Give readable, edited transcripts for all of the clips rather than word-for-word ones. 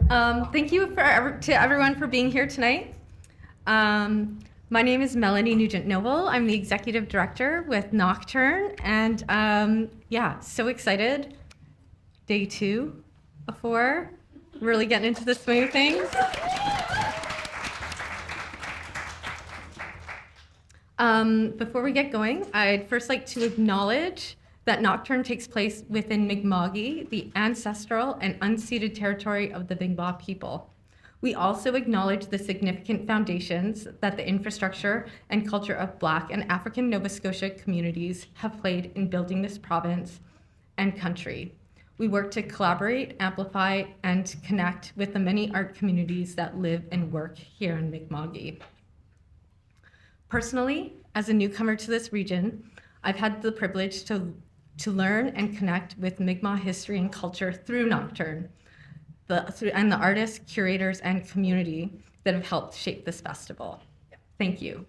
Thank you to everyone for being here tonight. My name is Melanie Nugent-Noble. I'm the Executive Director with Nocturne, and so excited. Day 2 of 4, really getting into the swing of things. Before we get going, I'd first like to acknowledge that Nocturne takes place within Mi'kmaq, the ancestral and unceded territory of the Mi'kmaq people. We also acknowledge the significant foundations that the infrastructure and culture of Black and African Nova Scotia communities have played in building this province and country. We work to collaborate, amplify, and connect with the many art communities that live and work here in Mi'kmaq. Personally, as a newcomer to this region, I've had the privilege to learn and connect with Mi'kmaq history and culture through Nocturne, and the artists, curators, and community that have helped shape this festival. Thank you.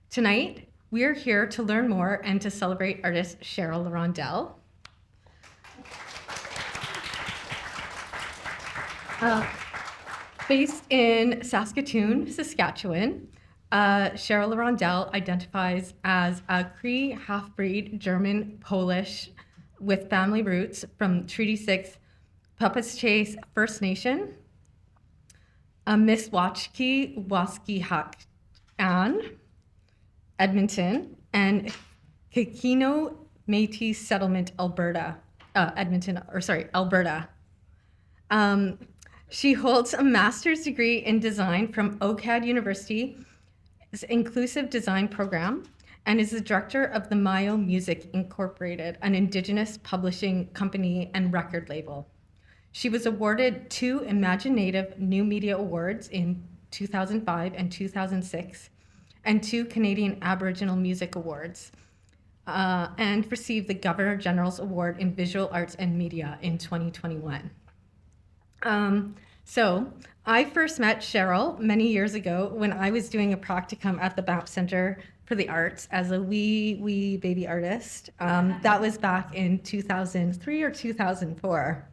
Tonight, we are here to learn more and to celebrate artist Cheryl L'Hirondelle. Based in Saskatoon, Saskatchewan, Cheryl L'Hirondelle identifies as a Cree half-breed German-Polish with family roots from Treaty 6 Puppets First Nation, mīhkiwapyahkāskwan, Edmonton, and Kikino Métis Settlement, Alberta. Alberta. She holds a master's degree in design from NSCAD University, Inclusive Design Program, and is the director of the Mayo Music Incorporated, an Indigenous publishing company and record label. She was awarded 2 Imaginative New Media Awards in 2005 and 2006, and 2 Canadian Aboriginal Music Awards, and received the Governor General's Award in Visual Arts and Media in 2021. So I first met Cheryl many years ago when I was doing a practicum at the BAP Center for the Arts as a wee baby artist. That was back in 2003 or 2004.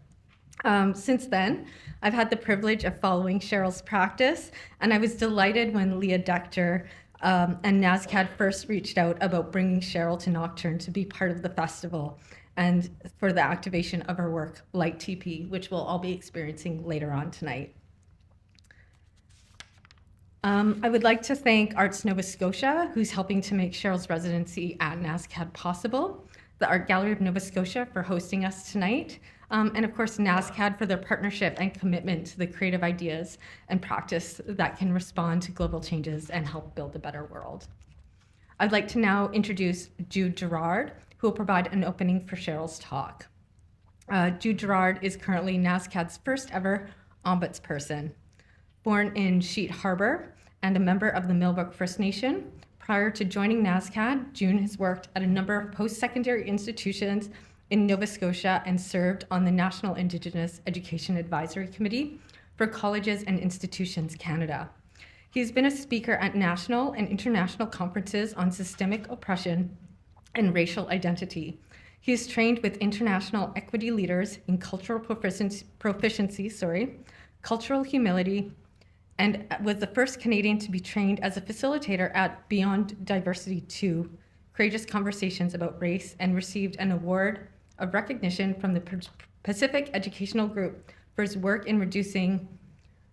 Since then, I've had the privilege of following Cheryl's practice, and I was delighted when Leah Decter and NSCAD first reached out about bringing Cheryl to Nocturne to be part of the festival and for the activation of her work like Tipi, which we'll all be experiencing later on tonight. I would like to thank Arts Nova Scotia, who's helping to make Cheryl's residency at NSCAD possible, the Art Gallery of Nova Scotia for hosting us tonight, and of course NSCAD for their partnership and commitment to the creative ideas and practice that can respond to global changes and help build a better world. I'd like to now introduce Jude Gerard, who will provide an opening for Cheryl's talk. Jude Gerard is currently NSCAD's first ever ombudsperson. Born in Sheet Harbor and a member of the Millbrook First Nation, prior to joining NSCAD, Jude has worked at a number of post-secondary institutions in Nova Scotia and served on the National Indigenous Education Advisory Committee for Colleges and Institutions Canada. He's been a speaker at national and international conferences on systemic oppression and racial identity. He is trained with international equity leaders in cultural proficiency, cultural humility, and was the first Canadian to be trained as a facilitator at Beyond Diversity 2, Courageous Conversations About Race, and received an award of recognition from the Pacific Educational Group for his work in reducing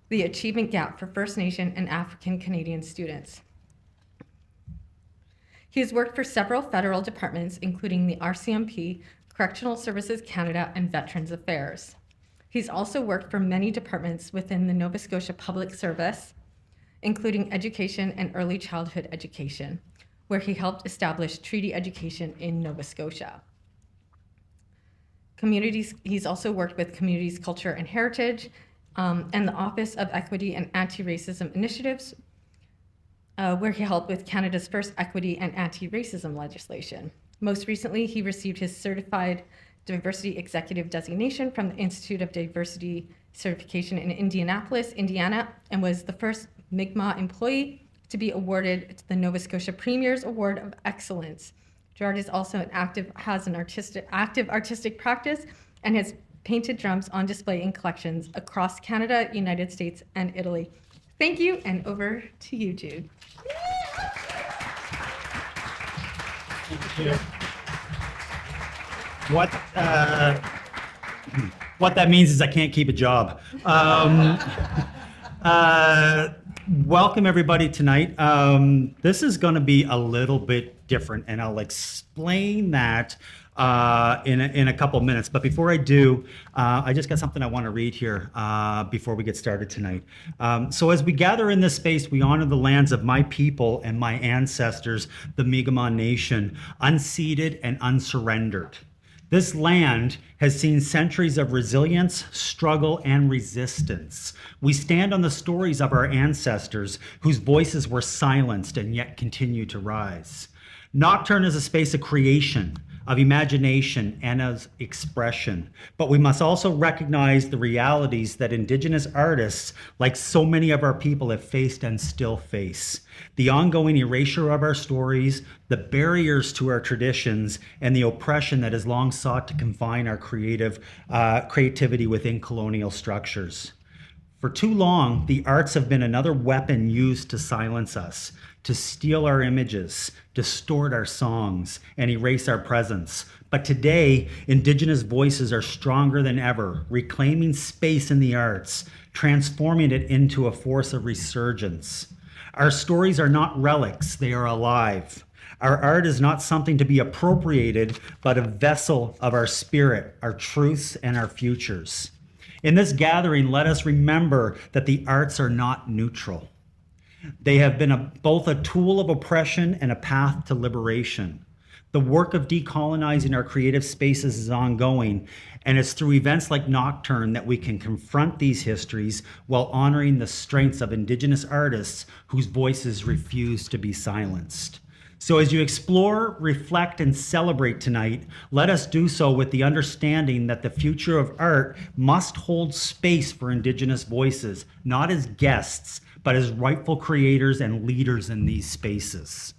the achievement gap for First Nation and African Canadian students. He has worked for several federal departments, including the RCMP, Correctional Services Canada, and Veterans Affairs. He's also worked for many departments within the Nova Scotia Public Service, including education and early childhood education, where he helped establish treaty education in Nova Scotia. He's also worked with Communities, Culture, and Heritage, and the Office of Equity and Anti-Racism Initiatives, where he helped with Canada's first equity and anti-racism legislation. Most recently, he received his Certified Diversity Executive designation from the Institute of Diversity Certification in Indianapolis, Indiana, and was the first Mi'kmaq employee to be awarded the Nova Scotia Premier's Award of Excellence. Gerard is also active artistic practice and has painted drums on display in collections across Canada, United States, and Italy. Thank you, and over to you, Jude. Thank you. What that means is I can't keep a job. Welcome everybody tonight. This is going to be a little bit different, and I'll explain that in a couple minutes. But before I do, I just got something I want to read here before we get started tonight. So as we gather in this space, we honor the lands of my people and my ancestors, the Mi'kmaq Nation, unceded and unsurrendered. This land has seen centuries of resilience, struggle, and resistance. We stand on the stories of our ancestors whose voices were silenced and yet continue to rise. Nocturne is a space of creation, of imagination, and of expression. But we must also recognize the realities that Indigenous artists, like so many of our people, have faced and still face. The ongoing erasure of our stories, the barriers to our traditions, and the oppression that has long sought to confine our creativity within colonial structures. For too long, the arts have been another weapon used to silence us, to steal our images, distort our songs, and erase our presence. But today, Indigenous voices are stronger than ever, reclaiming space in the arts, transforming it into a force of resurgence. Our stories are not relics, they are alive. Our art is not something to be appropriated, but a vessel of our spirit, our truths, and our futures. In this gathering, let us remember that the arts are not neutral. They have been both a tool of oppression and a path to liberation. The work of decolonizing our creative spaces is ongoing, and it's through events like Nocturne that we can confront these histories while honoring the strengths of Indigenous artists whose voices refuse to be silenced. So as you explore, reflect, and celebrate tonight, let us do so with the understanding that the future of art must hold space for Indigenous voices, not as guests, but as rightful creators and leaders in these spaces.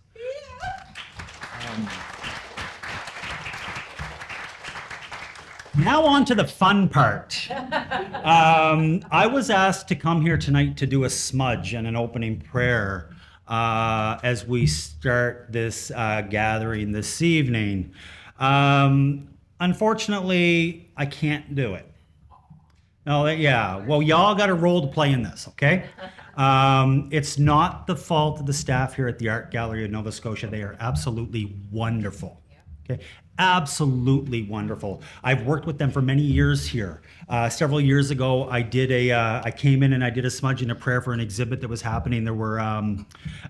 Now on to the fun part. I was asked to come here tonight to do a smudge and an opening prayer as we start this gathering this evening. Unfortunately, I can't do it. No, yeah, well, y'all got a role to play in this, okay? It's not the fault of the staff here at the Art Gallery of Nova Scotia. They are absolutely wonderful, okay? Absolutely wonderful. I've worked with them for many years here. Several years ago, I came in and I did a smudge and a prayer for an exhibit that was happening. There were,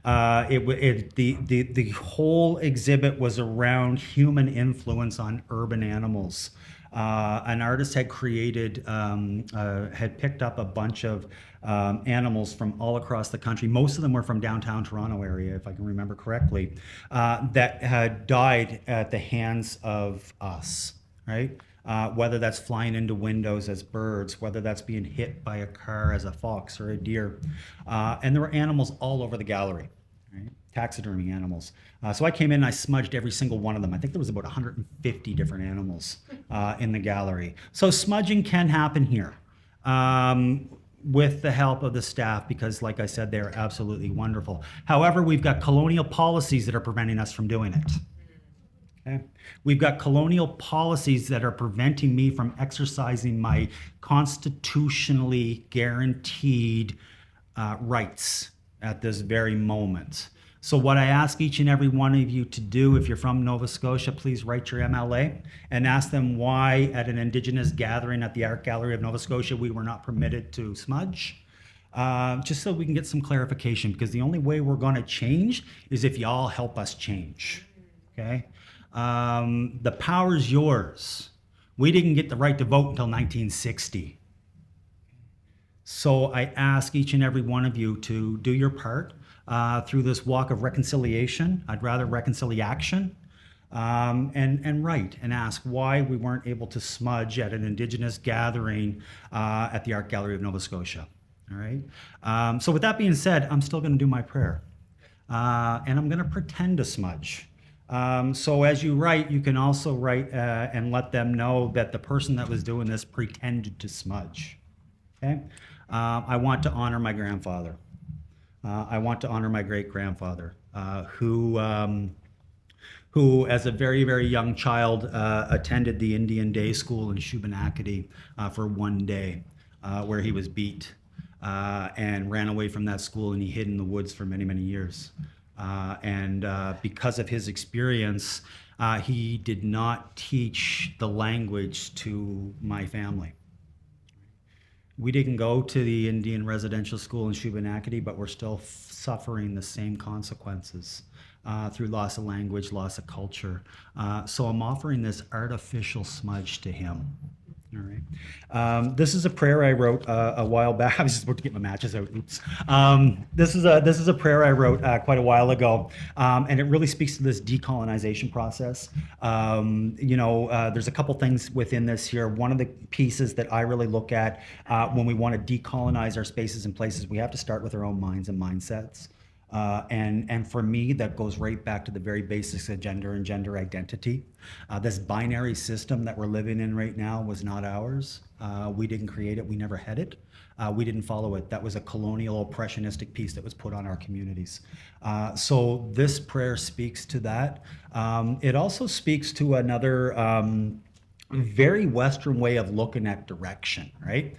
the whole exhibit was around human influence on urban animals. An artist had had picked up a bunch of animals from all across the country. Most of them were from downtown Toronto area, if I can remember correctly, that had died at the hands of us, right? Whether that's flying into windows as birds, whether that's being hit by a car as a fox or a deer. And there were animals all over the gallery, right? Taxidermy animals. So I came in and I smudged every single one of them. I think there was about 150 different animals in the gallery. So smudging can happen here with the help of the staff because, like I said, they're absolutely wonderful. However, we've got colonial policies that are preventing us from doing it. Okay? We've got colonial policies that are preventing me from exercising my constitutionally guaranteed rights at this very moment. So what I ask each and every one of you to do, if you're from Nova Scotia, please write your MLA and ask them why at an Indigenous gathering at the Art Gallery of Nova Scotia we were not permitted to smudge, just so we can get some clarification, because the only way we're going to change is if y'all help us change, okay? The power's yours. We didn't get the right to vote until 1960. So I ask each and every one of you to do your part through this walk of reconciliation. I'd rather reconciliation, and write and ask why we weren't able to smudge at an Indigenous gathering at the Art Gallery of Nova Scotia. All right. So with that being said, I'm still going to do my prayer, and I'm going to pretend to smudge. So as you write, you can also write and let them know that the person that was doing this pretended to smudge. Okay? I want to honor my grandfather. I want to honor my great-grandfather, who as a very, very young child, attended the Indian Day School in Shuvanjan for one day, where he was beat and ran away from that school, and he hid in the woods for many, many years. And because of his experience, he did not teach the language to my family. We didn't go to the Indian residential school in Shuvanjan, but we're still suffering the same consequences through loss of language, loss of culture. So I'm offering this artificial smudge to him. All right. This is a prayer I wrote a while back. I was just about to get my matches out. Oops. This is a prayer I wrote quite a while ago, and it really speaks to this decolonization process. There's a couple things within this here. One of the pieces that I really look at when we want to decolonize our spaces and places, we have to start with our own minds and mindsets. And for me, that goes right back to the very basics of gender and gender identity. This binary system that we're living in right now was not ours. We didn't create it. We never had it. We didn't follow it. That was a colonial oppressionistic piece that was put on our communities. So this prayer speaks to that. It also speaks to another very Western way of looking at direction, right?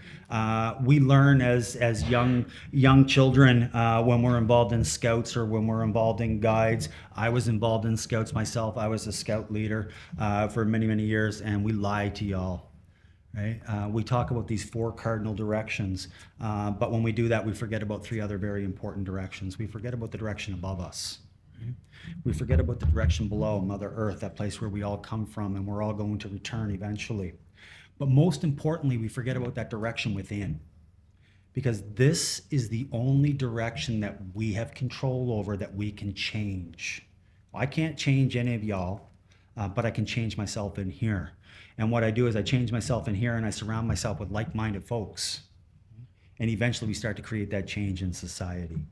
We learn as young children when we're involved in scouts or when we're involved in guides. I was involved in scouts myself. I was a scout leader for many, many years, and we lie to y'all, right? We talk about these 4 cardinal directions, but when we do that, we forget about 3 other very important directions. We forget about the direction above us. We forget about the direction below, Mother Earth, that place where we all come from and we're all going to return eventually. But most importantly, we forget about that direction within, because this is the only direction that we have control over, that we can change. I can't change any of y'all, but I can change myself in here. And what I do is I change myself in here and I surround myself with like-minded folks. And eventually we start to create that change in society.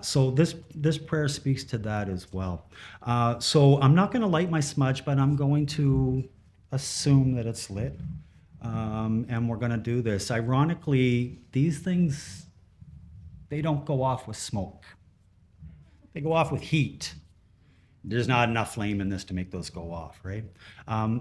So this prayer speaks to that as well. So I'm not going to light my smudge, but I'm going to assume that it's lit. And we're going to do this. Ironically, these things, they don't go off with smoke. They go off with heat. There's not enough flame in this to make those go off, right?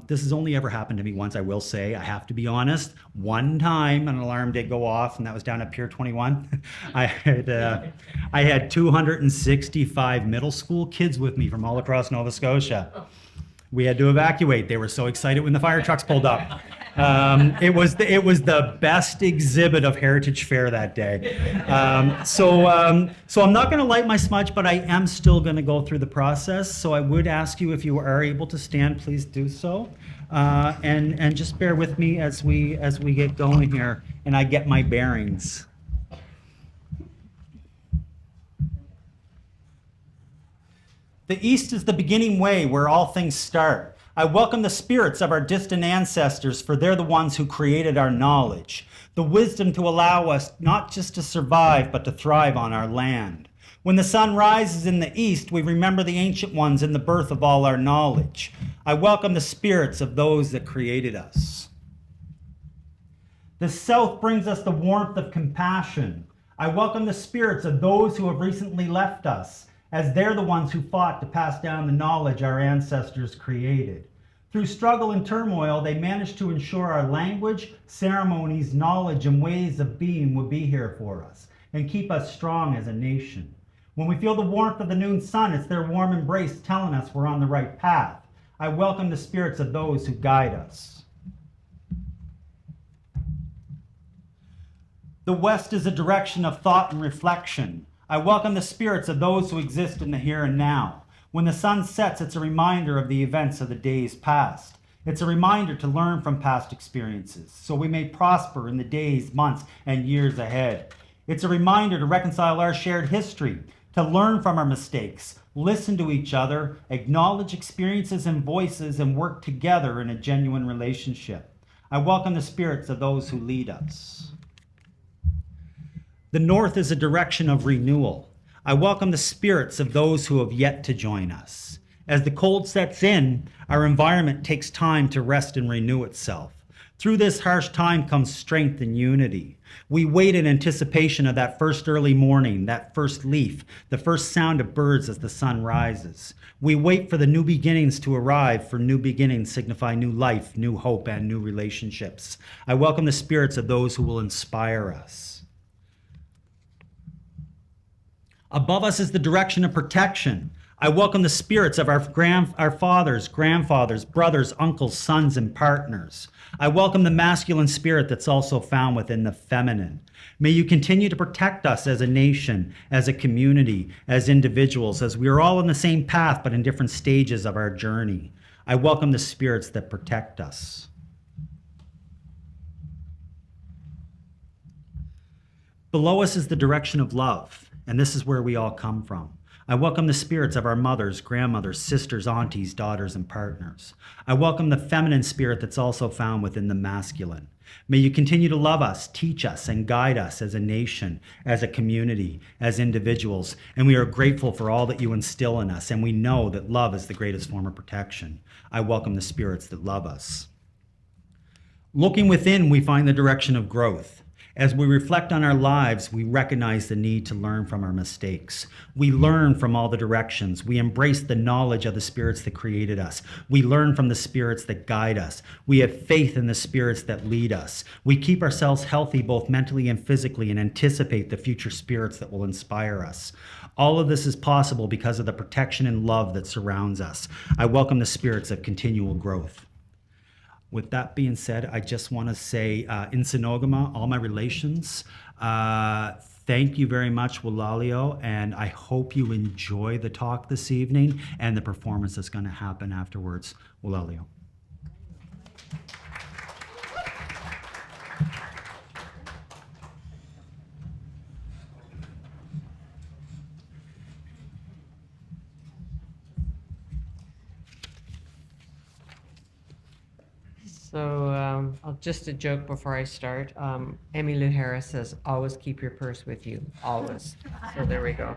This has only ever happened to me once, I will say. I have to be honest. One time an alarm did go off, and that was down at Pier 21. I had 265 middle school kids with me from all across Nova Scotia. We had to evacuate. They were so excited when the fire trucks pulled up. It was the best exhibit of Heritage Fair that day. So I'm not going to light my smudge, but I am still going to go through the process. So I would ask you, if you are able to stand, please do so, and just bear with me as we get going here and I get my bearings. The East is the beginning way where all things start. I welcome the spirits of our distant ancestors, for they're the ones who created our knowledge, the wisdom to allow us not just to survive, but to thrive on our land. When the sun rises in the east, we remember the ancient ones and the birth of all our knowledge. I welcome the spirits of those that created us. The south brings us the warmth of compassion. I welcome the spirits of those who have recently left us, as they're the ones who fought to pass down the knowledge our ancestors created. Through struggle and turmoil, they managed to ensure our language, ceremonies, knowledge, and ways of being would be here for us and keep us strong as a nation. When we feel the warmth of the noon sun, it's their warm embrace telling us we're on the right path. I welcome the spirits of those who guide us. The west is a direction of thought and reflection. I welcome the spirits of those who exist in the here and now. When the sun sets, it's a reminder of the events of the days past. It's a reminder to learn from past experiences so we may prosper in the days, months, and years ahead. It's a reminder to reconcile our shared history, to learn from our mistakes, listen to each other, acknowledge experiences and voices, and work together in a genuine relationship. I welcome the spirits of those who lead us. The north is a direction of renewal. I welcome the spirits of those who have yet to join us. As the cold sets in, our environment takes time to rest and renew itself. Through this harsh time comes strength and unity. We wait in anticipation of that first early morning, that first leaf, the first sound of birds as the sun rises. We wait for the new beginnings to arrive, for new beginnings signify new life, new hope, and new relationships. I welcome the spirits of those who will inspire us. Above us is the direction of protection. I welcome the spirits of our fathers, grandfathers, brothers, uncles, sons, and partners. I welcome the masculine spirit that's also found within the feminine. May you continue to protect us as a nation, as a community, as individuals, as we are all on the same path but in different stages of our journey. I welcome the spirits that protect us. Below us is the direction of love, and this is where we all come from. I welcome the spirits of our mothers, grandmothers, sisters, aunties, daughters, and partners. I welcome the feminine spirit that's also found within the masculine. May you continue to love us, teach us, and guide us as a nation, as a community, as individuals. And we are grateful for all that you instill in us, and we know that love is the greatest form of protection. I welcome the spirits that love us. Looking within, we find the direction of growth. As we reflect on our lives, we recognize the need to learn from our mistakes. We learn from all the directions. We embrace the knowledge of the spirits that created us. We learn from the spirits that guide us. We have faith in the spirits that lead us. We keep ourselves healthy both mentally and physically and anticipate the future spirits that will inspire us. All of this is possible because of the protection and love that surrounds us. I welcome the spirits of continual growth. With that being said, I just want to say in Sinogama, all my relations, thank you very much, Walalio, and I hope you enjoy the talk this evening and the performance that's going to happen afterwards. Walalio. So just a joke before I start. Emmylou Harris says, always keep your purse with you, always. So there we go.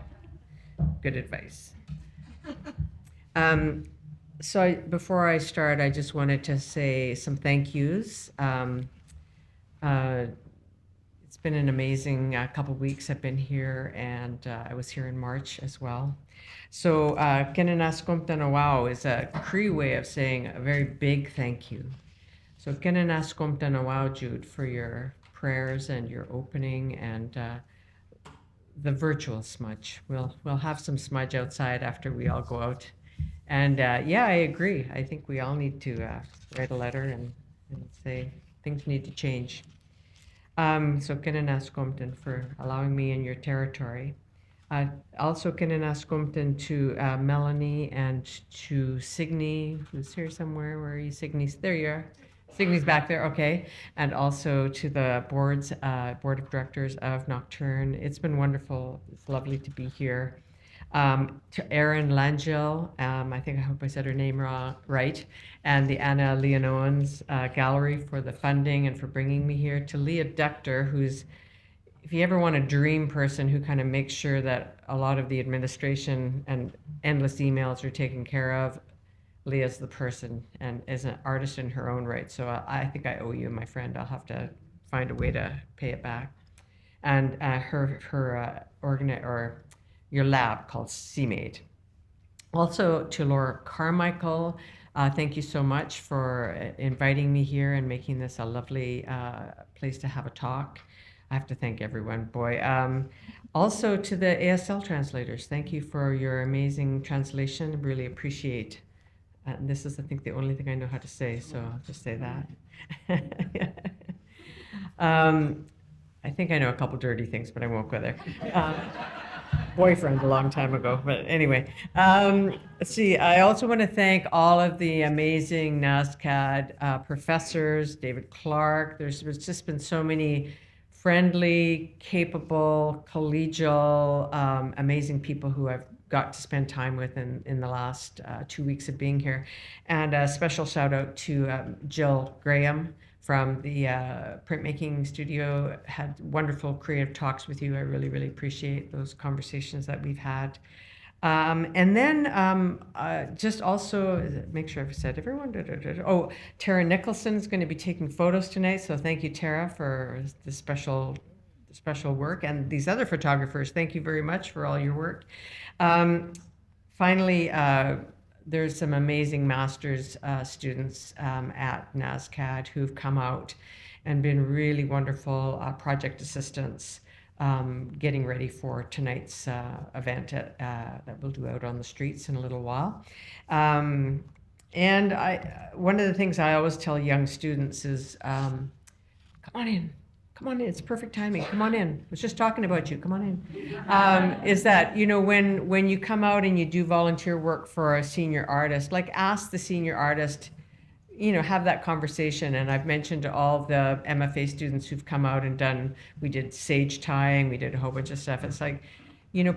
Good advice. Before I start, I just wanted to say some thank yous. It's been an amazing couple weeks I've been here, and I was here in March as well. So Kinanaskumtanawao is a Cree way of saying a very big thank you. So Kinanaskumtanawao, Jude, for your prayers and your opening and the virtual smudge. We'll have some smudge outside after we all go out. And yeah, I agree. I think we all need to write a letter and say things need to change. So Kinanaskumtan for allowing me in your territory. Also Kinanaskumtan to Melanie and to Signe, who's here somewhere. Where are you, Signe? There you are. Signe's back there, okay. And also to the board of directors of Nocturne. It's been wonderful. It's lovely to be here. To Erin Langell, I hope I said her name right, and the Anna Leonoans Gallery for the funding and for bringing me here. To Leah Dector, who's, if you ever want a dream person who kind of makes sure that a lot of the administration and endless emails are taken care of, Leah's the person and is an artist in her own right. So I think I owe you, my friend. I'll have to find a way to pay it back. And your lab called CMAID. Also to Laura Carmichael, thank you so much for inviting me here and making this a lovely place to have a talk. I have to thank everyone, boy. Also to the ASL translators, thank you for your amazing translation. Really appreciate. This is, I think, the only thing I know how to say, so I'll just say that. I think I know a couple dirty things, but I won't go there. Boyfriend a long time ago, but anyway. Let's see, I also want to thank all of the amazing NSCAD professors, David Clark. There's just been so many friendly, capable, collegial, amazing people who I've got to spend time with in the last 2 weeks of being here. And a special shout out to Jill Graham from the printmaking studio. Had wonderful creative talks with you. I really, really appreciate those conversations that we've had. And then just also make sure I've said everyone. Oh, Tara Nicholson's going to be taking photos tonight. So thank you, Tara, for the special work. And these other photographers, thank you very much for all your work. Finally, there's some amazing master's students at NSCAD who've come out and been really wonderful project assistants getting ready for tonight's event that we'll do out on the streets in a little while. And one of the things I always tell young students is, come on in. Come on in, it's perfect timing. Come on in. I was just talking about you. Come on in. Is that, when you come out and you do volunteer work for a senior artist, like ask the senior artist, have that conversation. And I've mentioned to all the MFA students who've come out and we did sage tying, we did a whole bunch of stuff. It's like,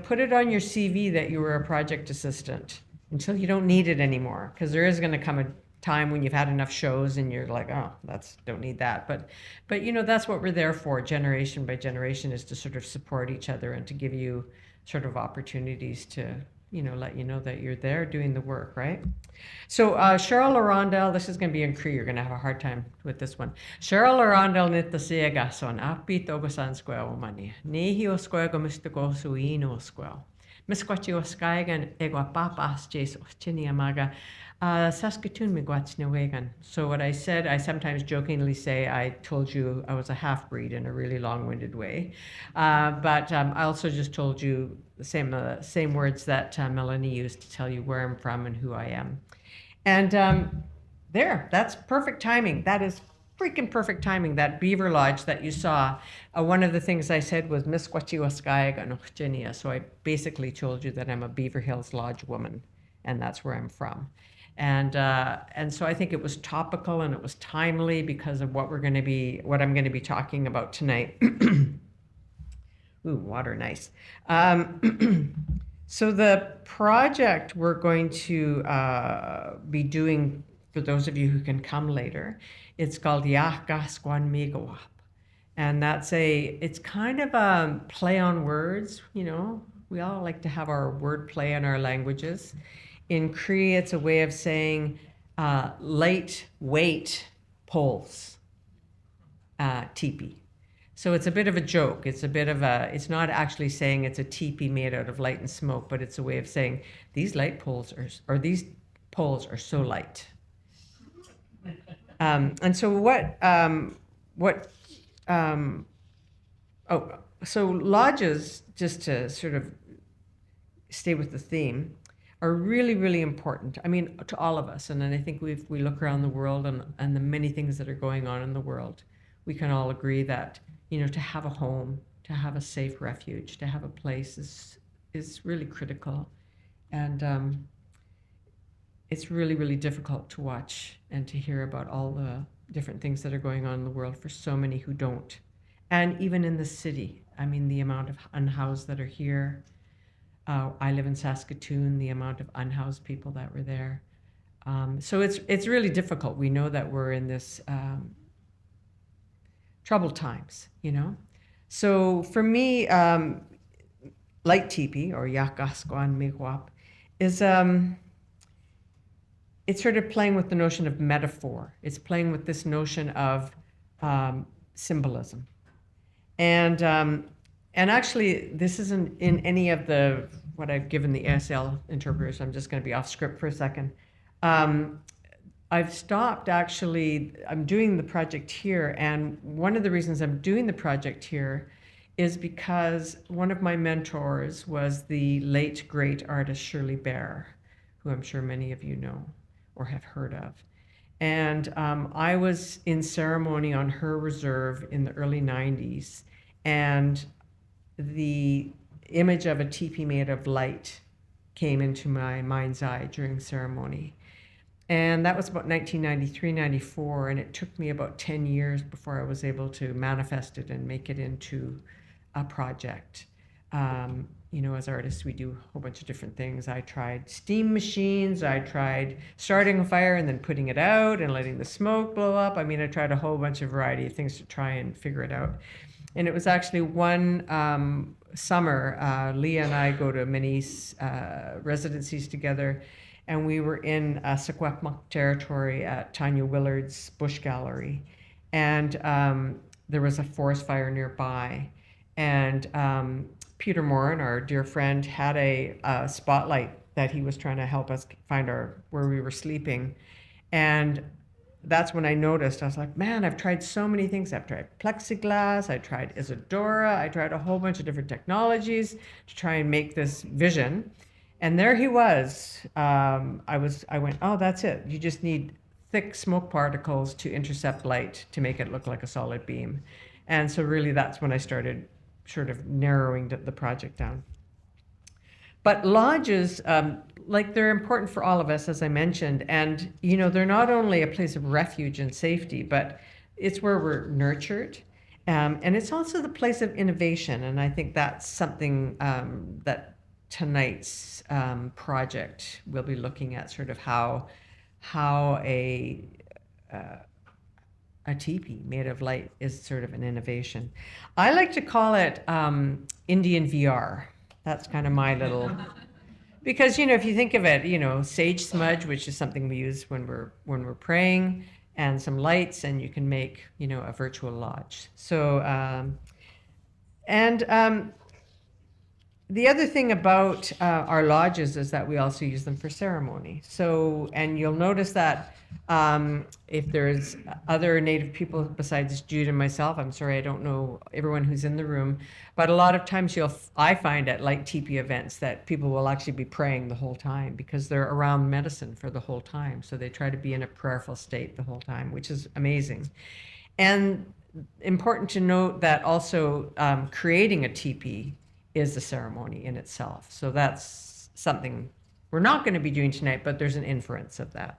put it on your CV that you were a project assistant until you don't need it anymore. Because there is going to come a time when you've had enough shows and you're like, oh, don't need that. But that's what we're there for, generation by generation, is to sort of support each other and to give you sort of opportunities to, let you know that you're there doing the work, right? So Cheryl L'Hirondelle, this is going to be in Cree. You're going to have a hard time with this one. Cheryl L'Hirondelle nitasiagason apit ogosan squel mani. Nihi o squel gomistiko suino squel. Mīhkiwapyahkāskwan yahkāskwan jason chiniamaga. Saskatoon mīhkiwapyahkāskwan. So what I said, I sometimes jokingly say, I told you I was a half-breed in a really long-winded way. But I also just told you the same words that Melanie used to tell you where I'm from and who I am. And that's perfect timing. That is freaking perfect timing. That beaver lodge that you saw, one of the things I said was mīhkiwapyahkāskwan. So I basically told you that I'm a Beaver Hills Lodge woman, and that's where I'm from. And so I think it was topical and it was timely because of what I'm going to be talking about tonight. Ooh, water, nice. So the project we're going to be doing, for those of you who can come later, it's called yahkāskwan mīhkiwap. And it's kind of a play on words, we all like to have our word play in our languages. In Cree, it's a way of saying lightweight poles, Tipi. So it's a bit of a joke. It's not actually saying it's a teepee made out of light and smoke, but it's a way of saying these these poles are so light. And so so lodges, just to sort of stay with the theme, are really, really important. I mean, to all of us. And then I think we look around the world and the many things that are going on in the world, we can all agree that, to have a home, to have a safe refuge, to have a place is really critical. And it's really, really difficult to watch and to hear about all the different things that are going on in the world for so many who don't. And even in the city, I mean, the amount of unhoused that are here. I live in Saskatoon, the amount of unhoused people that were there. So it's really difficult. We know that we're in this troubled times, So for me, light teepee, or yahkāskwan mīhkiwap, is it's sort of playing with the notion of metaphor. It's playing with this notion of symbolism. And actually, this isn't in any of what I've given the ASL interpreters. I'm just going to be off script for a second. I've stopped, actually. I'm doing the project here, and one of the reasons I'm doing the project here is because one of my mentors was the late, great artist Shirley Bear, who I'm sure many of you know or have heard of. And I was in ceremony on her reserve in the early 90s, and the image of a teepee made of light came into my mind's eye during ceremony. And that was about 1993, 94, and it took me about 10 years before I was able to manifest it and make it into a project. you know, as artists, we do a whole bunch of different things. I tried steam machines. I tried starting a fire and then putting it out and letting the smoke blow up. I mean, I tried a whole bunch of variety of things to try and figure it out. And it was actually one summer, Leah and I go to many residencies together, and we were in Secwepemc territory at Tanya Willard's Bush Gallery. And there was a forest fire nearby. And Peter Morin, our dear friend, had a spotlight that he was trying to help us find where we were sleeping. And that's when I noticed, I was like, man, I've tried so many things. I've tried plexiglass, I tried Isadora, I tried a whole bunch of different technologies to try and make this vision. And there he was. I went, oh, that's it. You just need thick smoke particles to intercept light to make it look like a solid beam. And so really that's when I started sort of narrowing the project down. But lodges, like they're important for all of us, as I mentioned, and you know, they're not only a place of refuge and safety, but it's where we're nurtured, and it's also the place of innovation. And I think that's something that tonight's project will be looking at, sort of how a teepee made of light is sort of an innovation. I like to call it Indian VR. That's kind of my little, because, you know, if you think of it, you know, sage smudge, which is something we use when we're praying, and some lights, and you can make, you know, a virtual lodge. So, the other thing about our lodges is that we also use them for ceremony. So, and you'll notice that if there's other Native people besides Jude and myself, I'm sorry, I don't know everyone who's in the room, but a lot of times I find at like teepee events that people will actually be praying the whole time because they're around medicine for the whole time. So they try to be in a prayerful state the whole time, which is amazing. And important to note that also creating a teepee is the ceremony in itself. So that's something we're not going to be doing tonight, but there's an inference of that.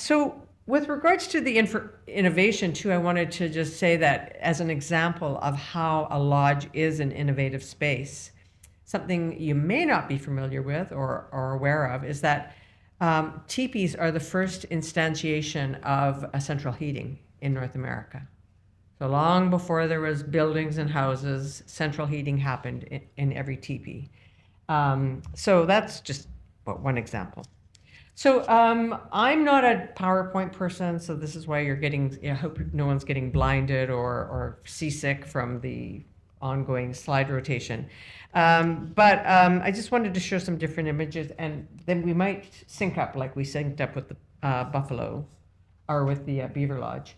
So with regards to the innovation too, I wanted to just say that as an example of how a lodge is an innovative space, something you may not be familiar with or aware of is that teepees are the first instantiation of central heating in North America. So long before there was buildings and houses, central heating happened in every teepee. So that's just one example. So I'm not a PowerPoint person, so this is why you're getting, I hope no one's getting blinded or seasick from the ongoing slide rotation. But I just wanted to show some different images, and then we might sync up like we synced up with the buffalo or with the beaver lodge.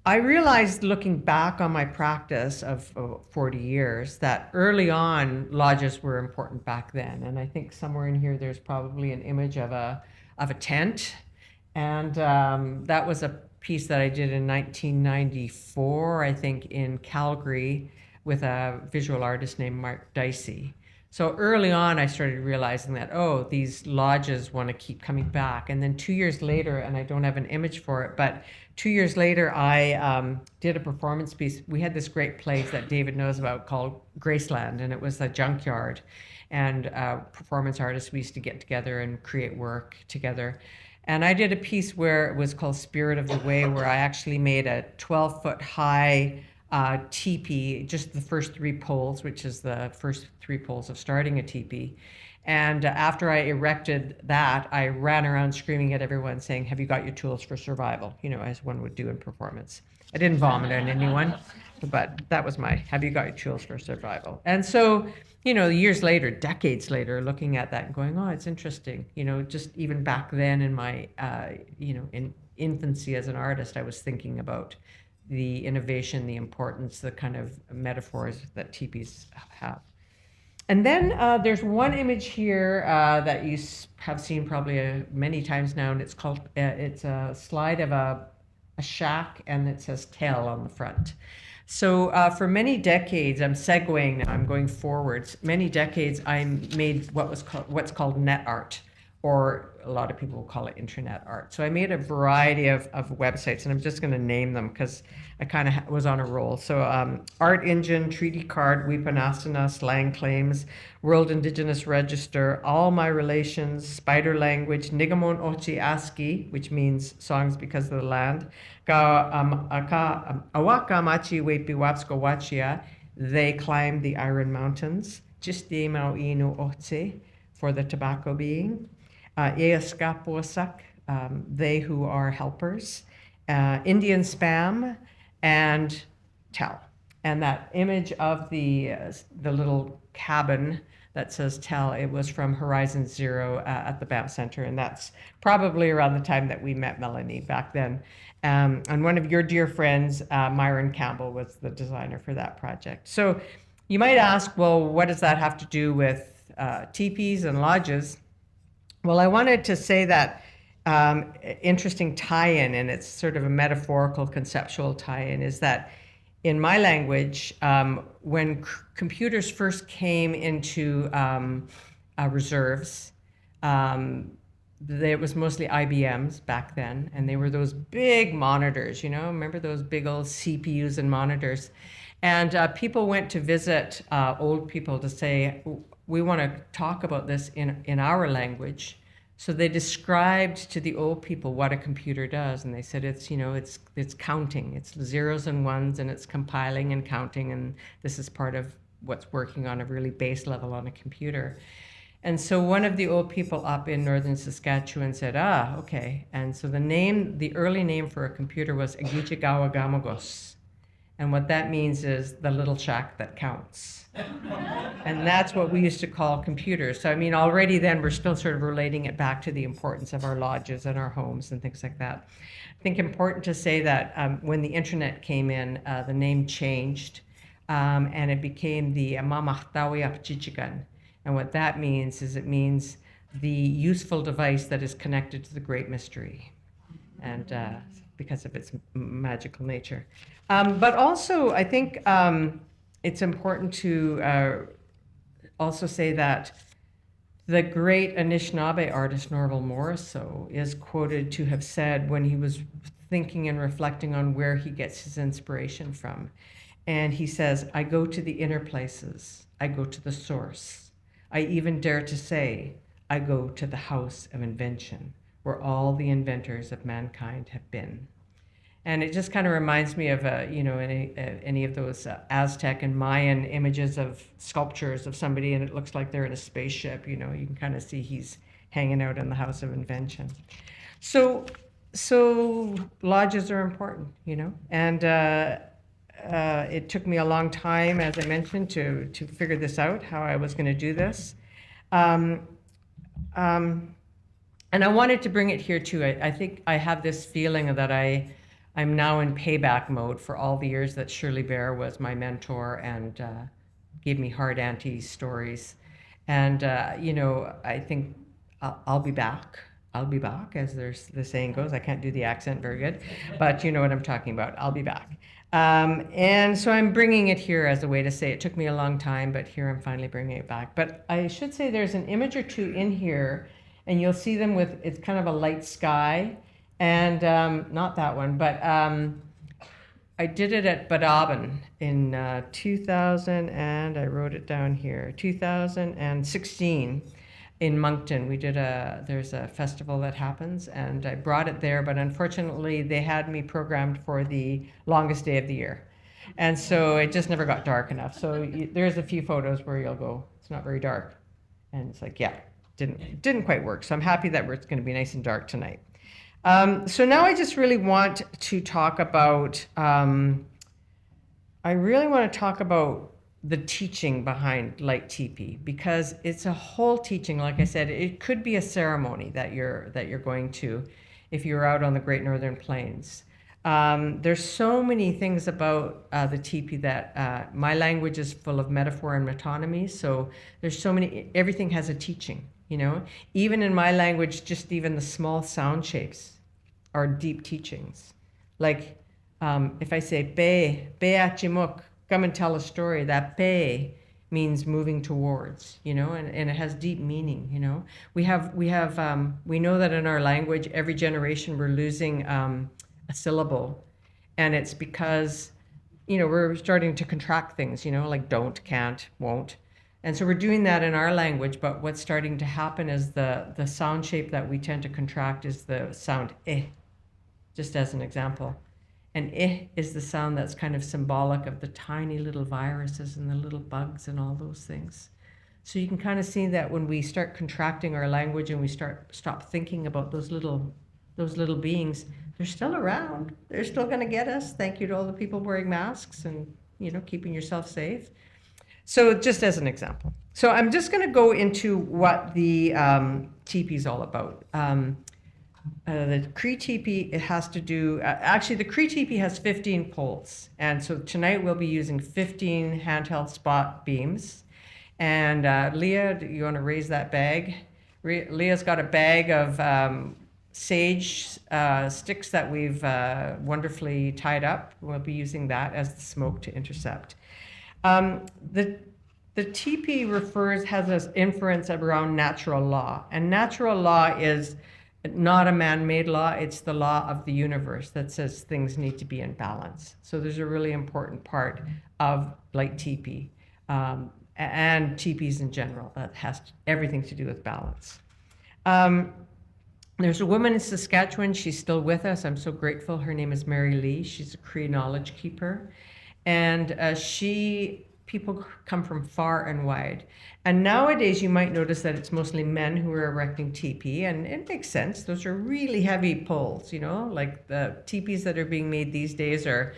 I realized looking back on my practice of 40 years that early on lodges were important back then. And I think somewhere in here there's probably an image of a tent. And that was a piece that I did in 1994, I think, in Calgary with a visual artist named Mark Dicey. So early on, I started realizing that, oh, these lodges want to keep coming back. And then 2 years later, and I don't have an image for it, but 2 years later, I did a performance piece. We had this great place that David knows about called Graceland, and it was a junkyard. And performance artists, we used to get together and create work together. And I did a piece where it was called Spirit of the Way, where I actually made a 12-foot high teepee, just the first 3 poles, which is the first 3 poles of starting a teepee. And after I erected that, I ran around screaming at everyone saying, have you got your tools for survival? You know, as one would do in performance. I didn't vomit on anyone, but that was my, have you got your tools for survival? And so, you know, years later, decades later, looking at that and going, oh, it's interesting. You know, just even back then in my, you know, in infancy as an artist, I was thinking about the innovation, the importance, the kind of metaphors that teepees have. And then there's one image here that you have seen probably many times now, and it's called, it's a slide of a shack, and it says tell on the front. So for many decades, I'm segueing now, I'm going forwards. Many decades, I made what's called net art, or a lot of people will call it internet art. So I made a variety of websites, and I'm just going to name them because I kind of was on a roll. So Art Engine, Treaty Card, Wipanastana, Slang Claims, World Indigenous Register, All My Relations, Spider Language, Nigamon Ochi Aski, which means songs because of the land, Awaka Machi Wepiwapsko Wachia, They Climbed the Iron Mountains, Jiste Mau Inu Otse, for the tobacco being, Easkaposak, They Who Are Helpers, Indian Spam, and Tell. And that image of the little cabin that says Tell, it was from Horizon Zero at the Banff Center, and that's probably around the time that we met Melanie back then. And one of your dear friends, Myron Campbell, was the designer for that project. So you might ask, well, what does that have to do with teepees and lodges? Well, I wanted to say that interesting tie-in, and it's sort of a metaphorical, conceptual tie-in, is that in my language, when computers first came into reserves, it was mostly IBMs back then, and they were those big monitors, remember those big old CPUs and monitors? And people went to visit old people to say, we want to talk about this in our language. So they described to the old people what a computer does, and they said it's counting, it's zeros and ones, and it's compiling and counting, and this is part of what's working on a really base level on a computer. And so one of the old people up in northern Saskatchewan said, okay. And so the early name for a computer was Agichigawa Gamagos. And what that means is the little shack that counts. And that's what we used to call computers. So, I mean, already then we're still sort of relating it back to the importance of our lodges and our homes and things like that. I think important to say that when the internet came in, the name changed, and it became the mīhkiwapyahkāskwan. And what that means is it means the useful device that is connected to the great mystery. And because of its magical nature. But also, I think it's important to also say that the great Anishinaabe artist Norval Morrisseau is quoted to have said when he was thinking and reflecting on where he gets his inspiration from. And he says, I go to the inner places, I go to the source. I even dare to say, I go to the house of invention, where all the inventors of mankind have been. And it just kind of reminds me of, any of those Aztec and Mayan images of sculptures of somebody, and it looks like they're in a spaceship. You can kind of see he's hanging out in the House of Invention. So lodges are important, and it took me a long time, as I mentioned, to figure this out, how I was going to do this. And I wanted to bring it here too. I think I have this feeling that I'm now in payback mode for all the years that Shirley Bear was my mentor and gave me hard anti-stories. And, I think I'll be back. I'll be back, as the saying goes. I can't do the accent very good, but you know what I'm talking about. I'll be back. And so I'm bringing it here as a way to say it took me a long time, but here I'm finally bringing it back. But I should say there's an image or two in here, and you'll see them it's kind of a light sky. And not that one, but I did it at Badabun in 2000, and I wrote it down here, 2016 in Moncton. There's a festival that happens, and I brought it there, but unfortunately they had me programmed for the longest day of the year. And so it just never got dark enough. So there's a few photos where you'll go, it's not very dark. And it's like, yeah, didn't quite work. So I'm happy that it's going to be nice and dark tonight. So now I just really want to talk about, the teaching behind Light Tipi, because it's a whole teaching. Like I said, it could be a ceremony that you're going to if you're out on the Great Northern Plains. There's so many things about the Tipi that my language is full of metaphor and metonymy. So there's so many, everything has a teaching, Even in my language, just even the small sound shapes are deep teachings. Like if I say, be achimuk, come and tell a story, that be means moving towards, you know, and it has deep meaning, you know. We know that in our language, every generation we're losing a syllable, and it's because, you know, we're starting to contract things, you know, like don't, can't, won't. And so we're doing that in our language, but what's starting to happen is the sound shape that we tend to contract is the sound eh, just as an example. And eh is the sound that's kind of symbolic of the tiny little viruses and the little bugs and all those things. So you can kind of see that when we start contracting our language and we stop thinking about those little beings, they're still around. They're still going to get us. Thank you to all the people wearing masks and, you know, keeping yourself safe. So just as an example. So I'm just going to go into what the Tipi is all about. The Cree Tipi, it has to do, actually the Cree Tipi has 15 poles. And so tonight we'll be using 15 handheld spot beams. And Leah, do you want to raise that bag? Leah's got a bag of sage sticks that we've wonderfully tied up. We'll be using that as the smoke to intercept. The Tipi has this inference around natural law. And natural law is not a man-made law, it's the law of the universe that says things need to be in balance. So there's a really important part of like Tipi and Tipis in general that has everything to do with balance. There's a woman in Saskatchewan, she's still with us, I'm so grateful. Her name is Mary Lee, she's a Cree knowledge keeper. And people come from far and wide. And nowadays you might notice that it's mostly men who are erecting teepee, and it makes sense. Those are really heavy poles, you know, like the teepees that are being made these days are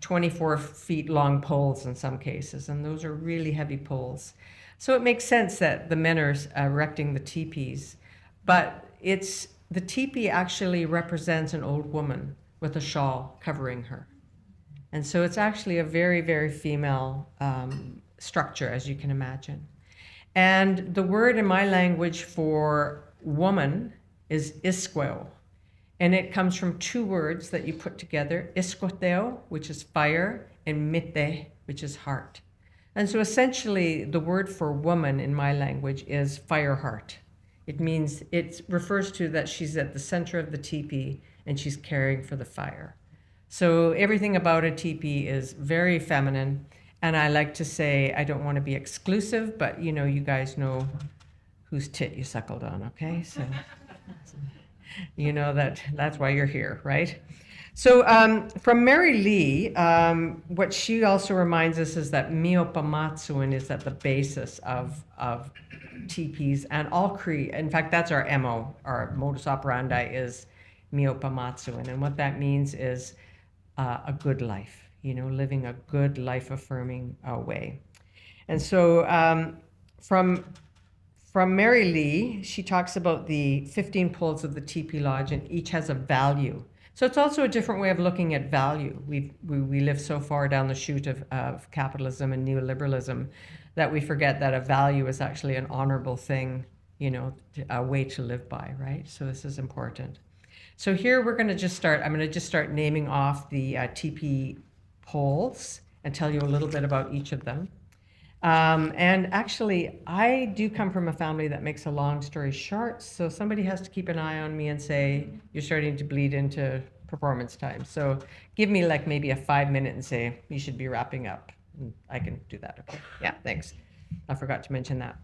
24 feet long poles in some cases, and those are really heavy poles. So it makes sense that the men are erecting the teepees, but the teepee actually represents an old woman with a shawl covering her. And so it's actually a very, very female structure, as you can imagine. And the word in my language for woman is iskweo. And it comes from two words that you put together, iskoteo, which is fire, and mite, which is heart. And so essentially the word for woman in my language is fire heart. It refers to that she's at the center of the teepee and she's caring for the fire. So everything about a teepee is very feminine. And I like to say, I don't want to be exclusive, but you know, you guys know whose tit you suckled on, okay? So you know that's why you're here, right? So from Mary Lee, what she also reminds us is that mīhkiwapyahkāskwan is at the basis of teepees and all Cree. In fact, that's our MO, our modus operandi is mīhkiwapyahkāskwan. And what that means is a good life, you know, living a good life-affirming way. And so from Mary Lee, she talks about the 15 poles of the Tipi Lodge, and each has a value. So it's also a different way of looking at value. We live so far down the chute of capitalism and neoliberalism that we forget that a value is actually an honorable thing, you know, a way to live by, right? So this is important. So here I'm going to just start naming off the Tipi poles and tell you a little bit about each of them. And actually, I do come from a family that makes a long story short, so somebody has to keep an eye on me and say, you're starting to bleed into performance time. So give me like maybe a 5-minute and say, you should be wrapping up. And I can do that, okay? Yeah, thanks. I forgot to mention that.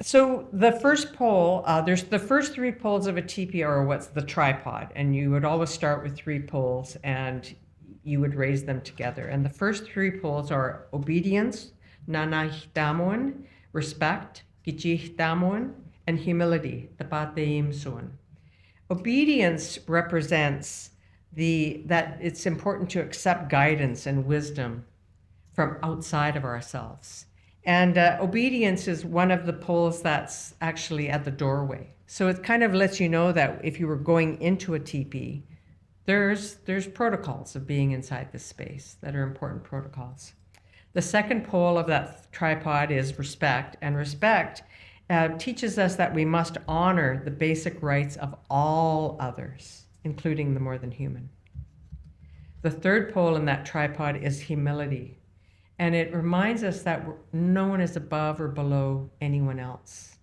So the first pole, there's the first 3 poles of a teepee are what's the tripod, and you would always start with 3 poles and you would raise them together. And the first 3 poles are obedience, nanahitamuan, respect, gijihtamuan, and humility, tapateimsuan. Obedience represents that it's important to accept guidance and wisdom from outside of ourselves. And obedience is one of the poles that's actually at the doorway. So it kind of lets you know that if you were going into a teepee, there's protocols of being inside this space that are important protocols. The second pole of that tripod is respect, and respect teaches us that we must honor the basic rights of all others, including the more than human. The third pole in that tripod is humility. And it reminds us that no one is above or below anyone else.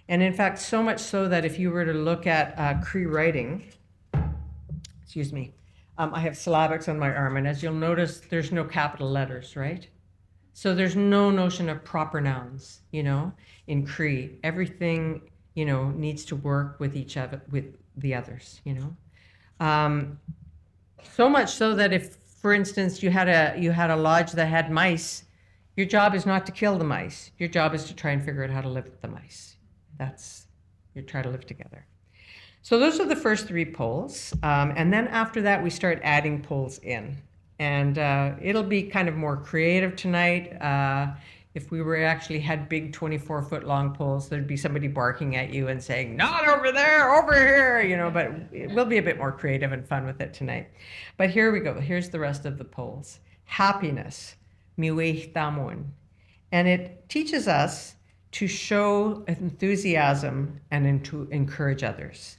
And in fact, so much so that if you were to look at Cree writing, excuse me, I have syllabics on my arm, and as you'll notice, there's no capital letters, right? So there's no notion of proper nouns, in Cree. Everything, needs to work with each other, with the others, So much so that if, for instance, you had a lodge that had mice, your job is not to kill the mice. Your job is to try and figure out how to live with the mice. You try to live together. So those are the first 3 poles. And then after that, we start adding poles in. And it'll be kind of more creative tonight. If we actually had big 24-foot long poles, there'd be somebody barking at you and saying, not over there, over here, but it will be a bit more creative and fun with it tonight. But here we go. Here's the rest of the poles. Happiness, mīhkiwapyahkāskwan. And it teaches us to show enthusiasm and to encourage others.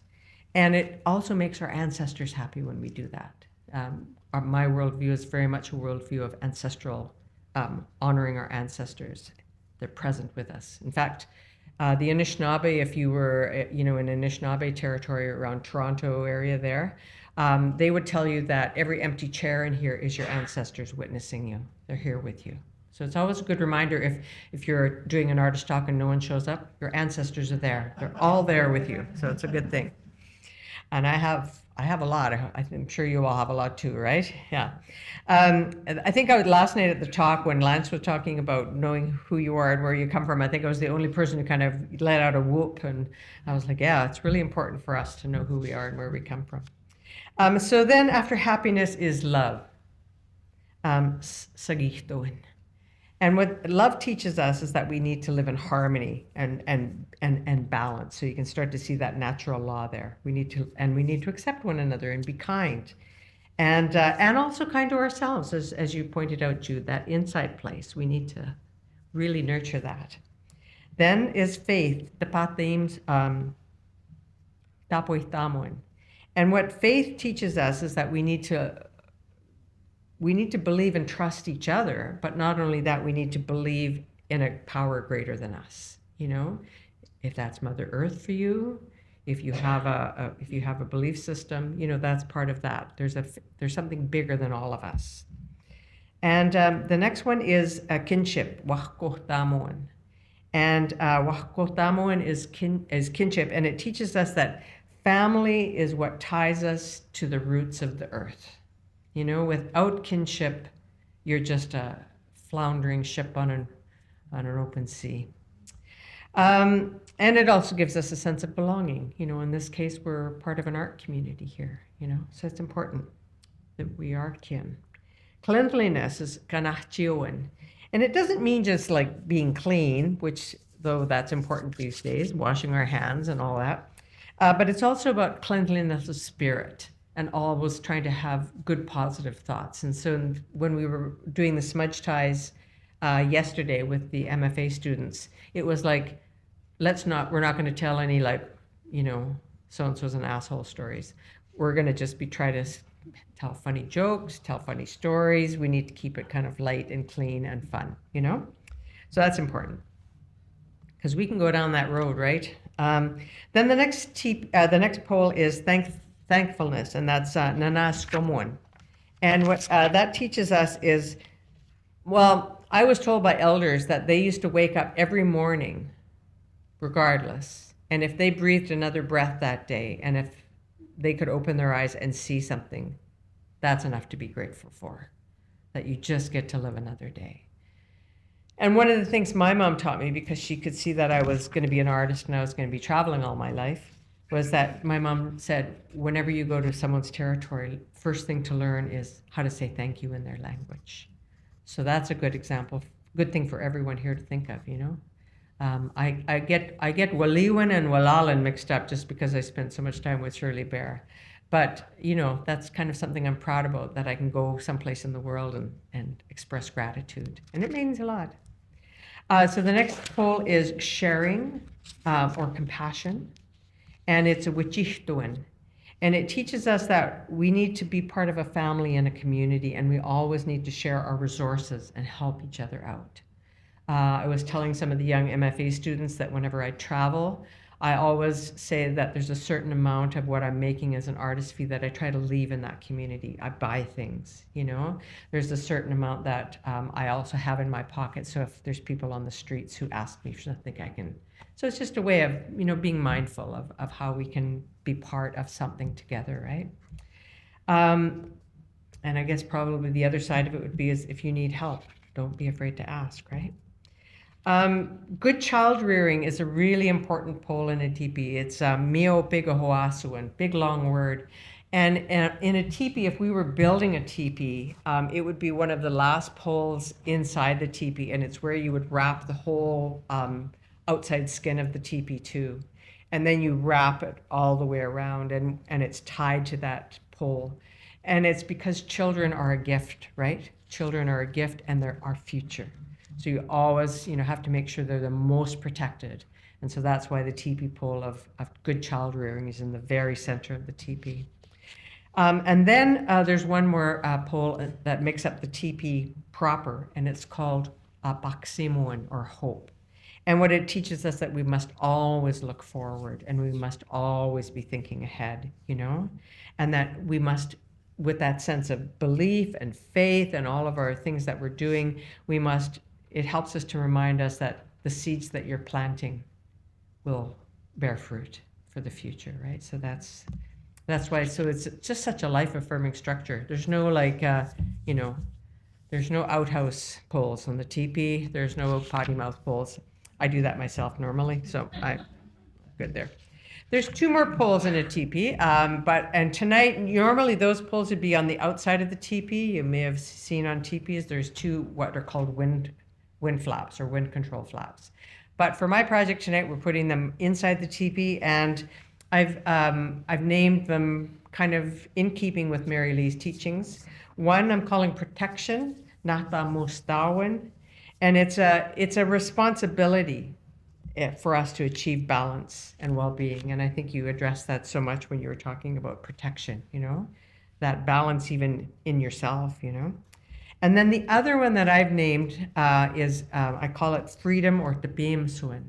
And it also makes our ancestors happy when we do that. My worldview is very much a worldview of ancestral, honoring our ancestors. They're present with us. In fact, the Anishinaabe, if you were, in Anishinaabe territory around Toronto area there, they would tell you that every empty chair in here is your ancestors witnessing you. They're here with you. So it's always a good reminder if you're doing an artist talk and no one shows up, your ancestors are there. They're all there with you. So it's a good thing. And I have a lot. I'm sure you all have a lot too, right? Yeah. I think last night at the talk when Lance was talking about knowing who you are and where you come from, I think I was the only person who kind of let out a whoop. And I was like, yeah, it's really important for us to know who we are and where we come from. So then after happiness is love. Sagihtoin. And what love teaches us is that we need to live in harmony and balance. So you can start to see that natural law there. We need to accept one another and be kind, and also kind to ourselves, as you pointed out, Jude. That inside place, we need to really nurture that. Then is faith, tapatim tapoitamon, and what faith teaches us is that we need to believe and trust each other, but not only that, we need to believe in a power greater than us. If that's Mother Earth for you, if you have a belief system, that's part of that. There's something bigger than all of us. And the next one is kinship, yahkāskwan. And yahkāskwan is kinship, and it teaches us that family is what ties us to the roots of the earth. Without kinship, you're just a floundering ship on an open sea. And it also gives us a sense of belonging. In this case, we're part of an art community here, so it's important that we are kin. Cleanliness is kanahchiwan. And it doesn't mean just like being clean, which, though that's important these days, washing our hands and all that. But it's also about cleanliness of spirit. And always trying to have good, positive thoughts. And so when we were doing the smudge ties yesterday with the MFA students, it was like, we're not going to tell any so-and-so's an asshole stories. We're going to just try to tell funny jokes, tell funny stories. We need to keep it kind of light and clean and fun, So that's important. Because we can go down that road, right? Then the next pole is thankfulness, and that's NSCAD. And what that teaches us is, I was told by elders that they used to wake up every morning, regardless, and if they breathed another breath that day, and if they could open their eyes and see something, that's enough to be grateful for, that you just get to live another day. And one of the things my mom taught me, because she could see that I was going to be an artist and I was going to be traveling all my life, was that my mom said, whenever you go to someone's territory, first thing to learn is how to say thank you in their language. So that's a good example, good thing for everyone here to think of, I get Waliwan and Walalan mixed up just because I spent so much time with Shirley Bear. But, that's kind of something I'm proud about, that I can go someplace in the world and express gratitude. And it means a lot. So the next pole is sharing or compassion. And it's a wichihtuan. And it teaches us that we need to be part of a family and a community, and we always need to share our resources and help each other out. I was telling some of the young MFA students that whenever I travel, I always say that there's a certain amount of what I'm making as an artist fee that I try to leave in that community. I buy things, you know. There's a certain amount that I also have in my pocket. So if there's people on the streets who ask me for something, I can. So it's just a way of, you know, being mindful of how we can be part of something together, right? And I guess probably the other side of it would be is if you need help, don't be afraid to ask, right? Good child rearing is a really important pole in a teepee. It's mīhkiwapyahkāskwan, big long word. And in a teepee, if we were building a teepee, it would be one of the last poles inside the teepee, and it's where you would wrap the whole outside skin of the teepee too. And then you wrap it all the way around, and it's tied to that pole. And it's because children are a gift, right? Children are a gift, and they're our future. So you always, you know, have to make sure they're the most protected. And so that's why the teepee pole of good child rearing is in the very center of the teepee. And then there's one more pole that makes up the teepee proper, and it's called baksimon, or hope. And what it teaches us that we must always look forward, and we must always be thinking ahead, you know, and that we must, with that sense of belief and faith and all of our things that we're doing, it helps us to remind us that the seeds that you're planting will bear fruit for the future, right? So that's why, so it's just such a life-affirming structure. There's no you know, there's no outhouse poles on the teepee. There's no potty mouth poles. I do that myself normally, so I'm good there. There's 2 more poles in a teepee, and tonight, normally those poles would be on the outside of the teepee. You may have seen on teepees, there's 2 what are called wind flaps or wind control flaps. But for my project tonight, we're putting them inside the teepee, and I've named them kind of in keeping with Mary Lee's teachings. One I'm calling protection, nata mustawan, and it's a responsibility for us to achieve balance and well-being. And I think you addressed that so much when you were talking about protection, you know, that balance even in yourself, you know. And then the other one that I've named is, I call it freedom or tabimsuan.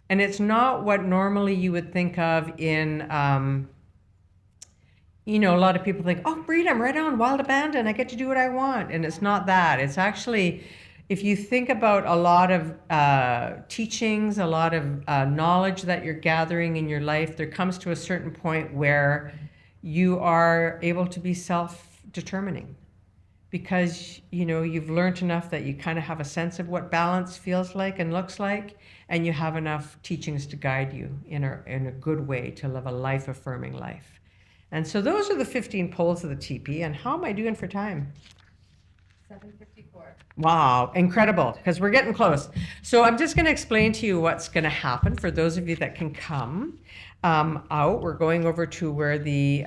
And it's not what normally you would think of in, you know, a lot of people think, oh, freedom, right on, wild abandon, I get to do what I want. And it's not that. It's actually, if you think about a lot of teachings, a lot of knowledge that you're gathering in your life, there comes to a certain point where you are able to be self-determining. Because, you know, you've learned enough that you kind of have a sense of what balance feels like and looks like, and you have enough teachings to guide you in a good way to live a life-affirming life. And so those are the 15 poles of the teepee. And how am I doing for time? 7:54. Wow, incredible, because we're getting close. So I'm just going to explain to you what's going to happen for those of you that can come out. We're going over to where the,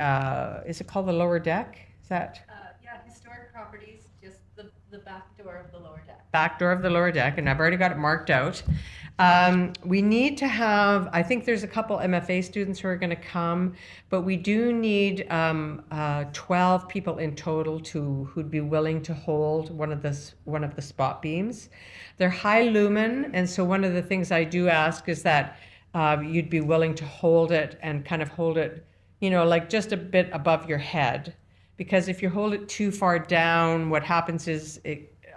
is it called the lower deck? Is that? Historic properties, just the back door of the lower deck. Back door of the lower deck, and I've already got it marked out. We need to have, I think there's a couple MFA students who are going to come, but we do need 12 people in total who'd be willing to hold one of the spot beams. They're high lumen, and so one of the things I do ask is that you'd be willing to hold it and kind of hold it, you know, like just a bit above your head. Because if you hold it too far down, what happens is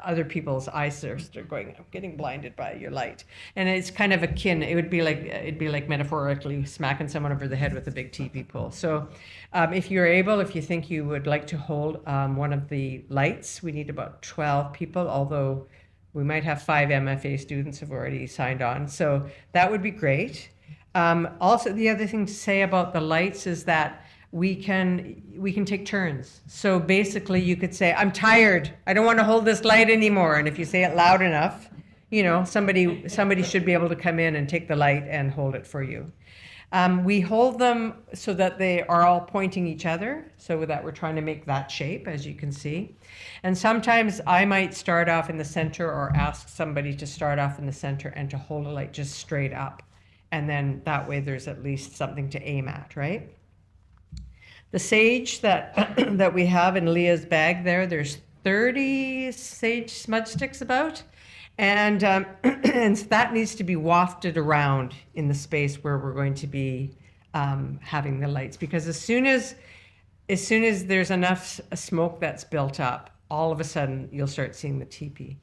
other people's eyes are going, I'm getting blinded by your light. And it's kind of akin, it'd be like metaphorically smacking someone over the head with a big teepee pole. So if you think you would like to hold one of the lights, we need about 12 people, although we might have 5 MFA students who've already signed on. So that would be great. Also, the other thing to say about the lights is that we can take turns. So basically you could say, I'm tired, I don't want to hold this light anymore. And if you say it loud enough, you know, somebody should be able to come in and take the light and hold it for you. We hold them so that they are all pointing each other, so that we're trying to make that shape, as you can see. And sometimes I might start off in the center or ask somebody to start off in the center and to hold a light just straight up. And then that way there's at least something to aim at, right? The sage that that we have in Leah's bag there's 30 sage smudge sticks about. And, and that needs to be wafted around in the space where we're going to be having the lights. Because as soon as there's enough smoke that's built up, all of a sudden you'll start seeing the teepee.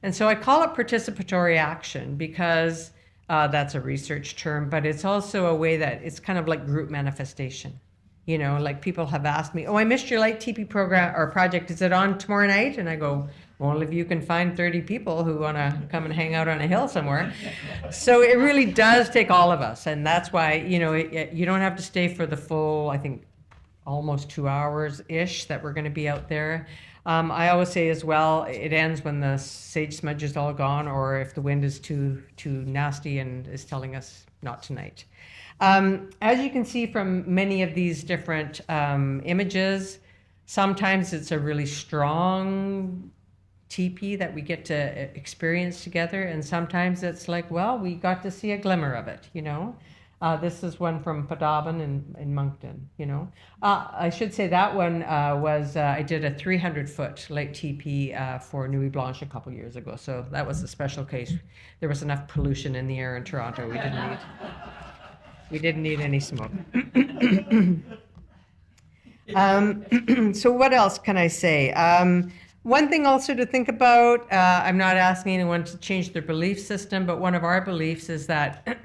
And so I call it participatory action because that's a research term, but it's also a way that it's kind of like group manifestation. You know, like people have asked me, oh, I missed your light teepee program or project. Is it on tomorrow night? And I go, well, if you can find 30 people who want to come and hang out on a hill somewhere. So it really does take all of us. And that's why, you know, you don't have to stay for the full, I think, almost 2 hours-ish that we're going to be out there. I always say as well, it ends when the sage smudge is all gone or if the wind is too nasty and is telling us not tonight. As you can see from many of these different images, sometimes it's a really strong teepee that we get to experience together, and sometimes it's like, well, we got to see a glimmer of it, you know. This is one from Padaban in Moncton, you know. I should say that one was, I did a 300-foot light teepee for Nuit Blanche a couple years ago, so that was a special case. There was enough pollution in the air in Toronto. We didn't need any smoke. So what else can I say? One thing also to think about, I'm not asking anyone to change their belief system, but one of our beliefs is that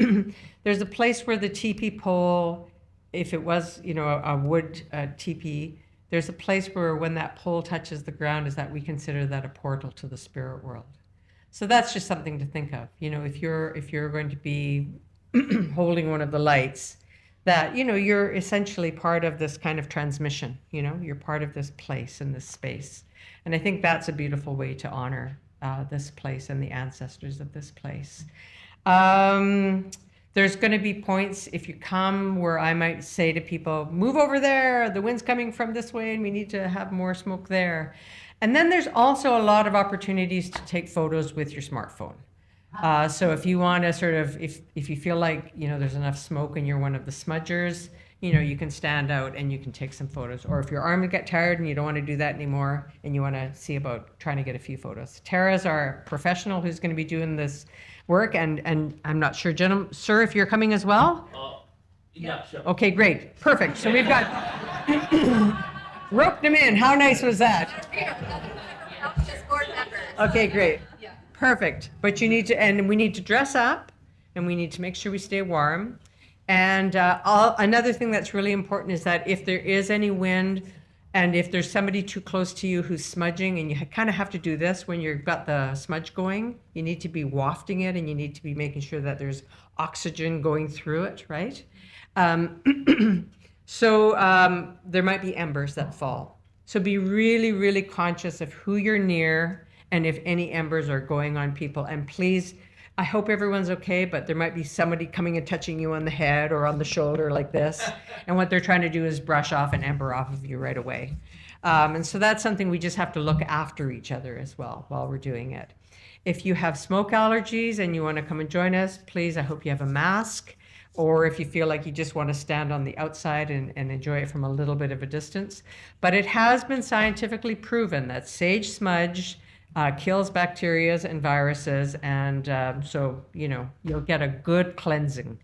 there's a place where the teepee pole, if it was, you know, a wood teepee, there's a place where when that pole touches the ground is that we consider that a portal to the spirit world. So that's just something to think of. You know, if you're going to be holding one of the lights, that, you know, you're essentially part of this kind of transmission, you know, you're part of this place and this space. And I think that's a beautiful way to honor this place and the ancestors of this place. There's going to be points if you come where I might say to people, move over there, the wind's coming from this way and we need to have more smoke there. And then there's also a lot of opportunities to take photos with your smartphone. So if you want to sort of, if you feel like, you know, there's enough smoke and you're one of the smudgers, you know, you can stand out and you can take some photos. Or if your arms get tired and you don't want to do that anymore and you want to see about trying to get a few photos. Tara's our professional who's going to be doing this work, and I'm not sure, gentlemen, sir, if you're coming as well? Yeah, sure. Okay, great. Perfect. So we've got roped them in. How nice was that? Okay, great. Perfect. But you need to, and we need to dress up and we need to make sure we stay warm. And another thing that's really important is that if there is any wind and if there's somebody too close to you who's smudging, and you kind of have to do this when you've got the smudge going, you need to be wafting it and you need to be making sure that there's oxygen going through it, right? So there might be embers that fall. So be really, really conscious of who you're near and if any embers are going on people. And please, I hope everyone's okay, but there might be somebody coming and touching you on the head or on the shoulder like this. And what they're trying to do is brush off an ember off of you right away. And so that's something we just have to look after each other as well while we're doing it. If you have smoke allergies and you want to come and join us, please, I hope you have a mask. Or if you feel like you just want to stand on the outside and enjoy it from a little bit of a distance. But it has been scientifically proven that sage smudge kills bacteria and viruses, and so, you know, you'll get a good cleansing.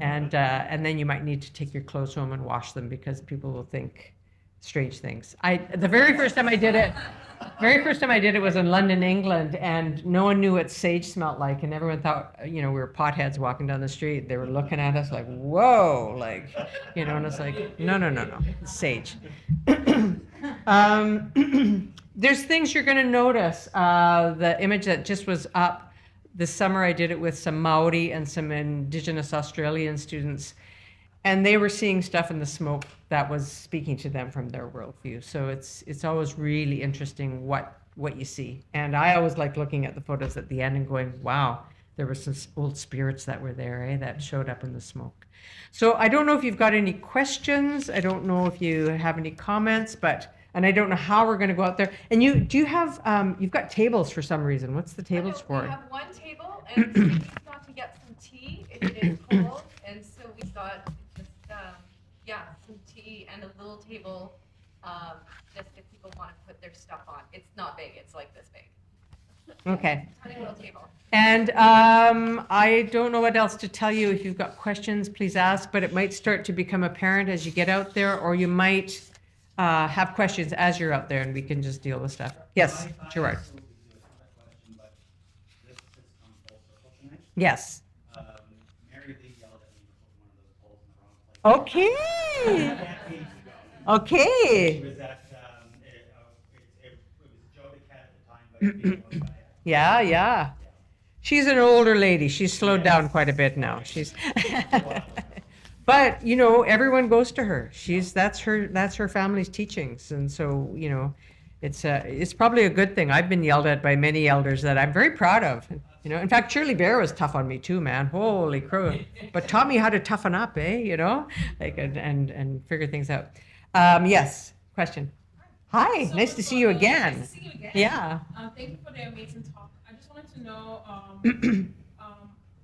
And then you might need to take your clothes home and wash them because people will think strange things. The very first time I did it was in London, England, and no one knew what sage smelled like, and everyone thought, you know, we were potheads walking down the street. They were looking at us like, whoa, like, you know, and it's like, no, it's sage. There's things you're going to notice. The image that just was up this summer, I did it with some Maori and some Indigenous Australian students, and they were seeing stuff in the smoke that was speaking to them from their worldview. So it's always really interesting what you see. And I always like looking at the photos at the end and going, wow, there were some old spirits that were there, that showed up in the smoke. So I don't know if you've got any questions. I don't know if you have any comments, and I don't know how we're going to go out there. And you have, you've got tables for some reason. What's the tables for? We have one table, and so we need not to get some tea. It is cold, and so we got just, some tea teepee and a little table, just if people want to put their stuff on. It's not big, it's like this big. Okay. Tiny little table. And I don't know what else to tell you. If you've got questions, please ask, but it might start to become apparent as you get out there, or you might have questions as you're out there and we can just deal with stuff. Yes, Gerard. Yes. Mary Lee yelled at me for putting one of those poles in the wrong place. Okay. Okay. It was at, it was Joe the cat at the time, but it being one guy. Yeah, yeah. She's an older lady. She's slowed down quite a bit now. She's but you know, everyone goes to her. That's her family's teachings. And so, you know, it's probably a good thing. I've been yelled at by many elders that I'm very proud of. You know, in fact, Shirley Bear was tough on me too, man. Holy crow. But taught me how to toughen up, you know, like and figure things out. Yes, question. Hi, So, nice to see you again. Nice to see you again. Yeah. Thank you for the amazing talk. I just wanted to know,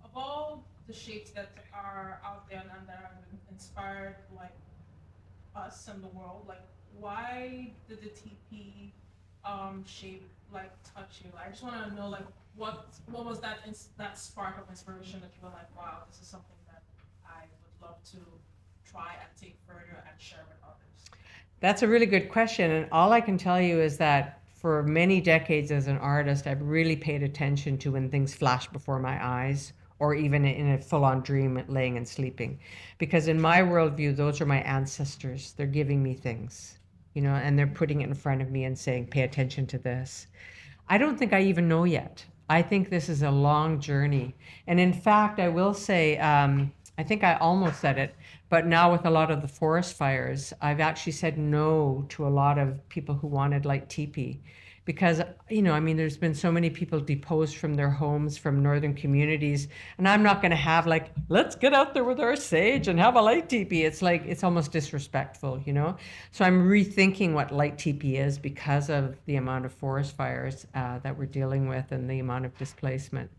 of all the shapes that are out there and that have inspired like us and the world, like why did the TP shape like touch you? I just want to know like what was that that spark of inspiration that you were like, wow, this is something that I would love to try and take further and share with others. That's a really good question. And all I can tell you is that for many decades as an artist, I've really paid attention to when things flash before my eyes, or even in a full-on dream, laying and sleeping. Because in my worldview, those are my ancestors. They're giving me things, you know, and they're putting it in front of me and saying, pay attention to this. I don't think I even know yet. I think this is a long journey. And in fact, I will say, I think I almost said it, but now with a lot of the forest fires, I've actually said no to a lot of people who wanted like Tipi. Because, you know, I mean, there's been so many people deposed from their homes, from northern communities, and I'm not going to have like, let's get out there with our sage and have a light teepee. It's like, it's almost disrespectful, you know? So I'm rethinking what light teepee is because of the amount of forest fires that we're dealing with and the amount of displacement.